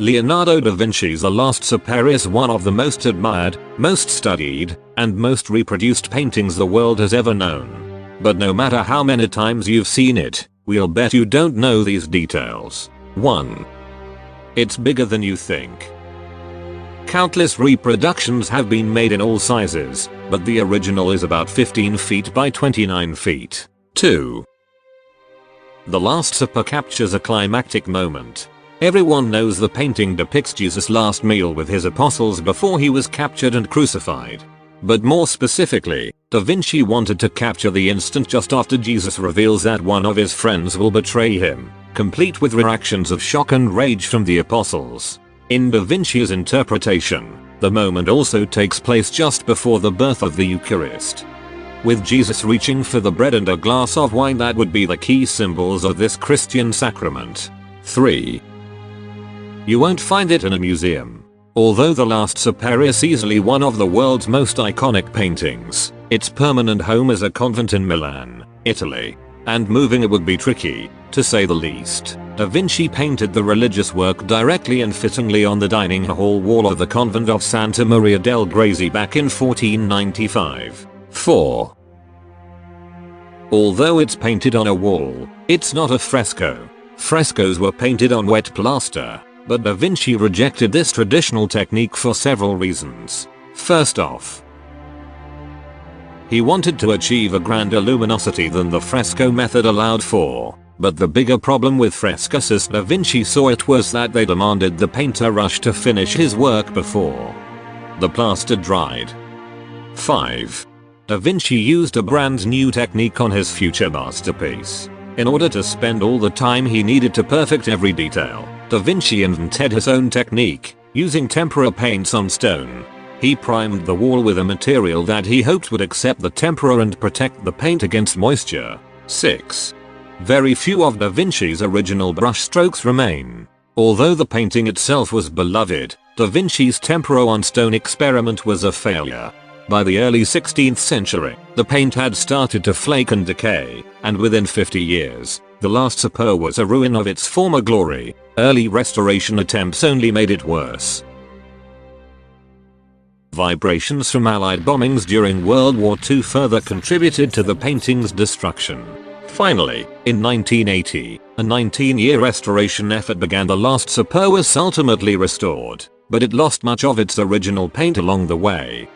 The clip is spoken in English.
Leonardo da Vinci's The Last Supper is one of the most admired, most studied, and most reproduced paintings the world has ever known. But no matter how many times you've seen it, we'll bet you don't know these details. 1. It's bigger than you think. Countless reproductions have been made in all sizes, but the original is about 15 feet by 29 feet. 2. The Last Supper captures a climactic moment. Everyone knows the painting depicts Jesus' last meal with his apostles before he was captured and crucified. But more specifically, Da Vinci wanted to capture the instant just after Jesus reveals that one of his friends will betray him, complete with reactions of shock and rage from the apostles. In Da Vinci's interpretation, the moment also takes place just before the birth of the Eucharist. With Jesus reaching for the bread and a glass of wine that would be the key symbols of this Christian sacrament. 3. You won't find it in a museum. Although The Last Supper is easily one of the world's most iconic paintings, its permanent home is a convent in Milan, Italy. And moving it would be tricky, to say the least. Da Vinci painted the religious work directly and fittingly on the dining hall wall of the convent of Santa Maria del Grazie back in 1495. 4. Although it's painted on a wall, it's not a fresco. Frescoes were painted on wet plaster, but Da Vinci rejected this traditional technique for several reasons. First off, he wanted to achieve a grander luminosity than the fresco method allowed for, but the bigger problem with frescoes as Da Vinci saw it was that they demanded the painter rush to finish his work before the plaster dried. 5. Da Vinci used a brand new technique on his future masterpiece. In order to spend all the time he needed to perfect every detail, Da Vinci invented his own technique, using tempera paints on stone. He primed the wall with a material that he hoped would accept the tempera and protect the paint against moisture. 6. Very few of Da Vinci's original brushstrokes remain. Although the painting itself was beloved, Da Vinci's tempera on stone experiment was a failure. By the early 16th century, the paint had started to flake and decay, and within 50 years, The Last Supper was a ruin of its former glory. Early restoration attempts only made it worse. Vibrations from Allied bombings during World War II further contributed to the painting's destruction. Finally, in 1980, a 19-year restoration effort began. The Last Supper was ultimately restored, but it lost much of its original paint along the way.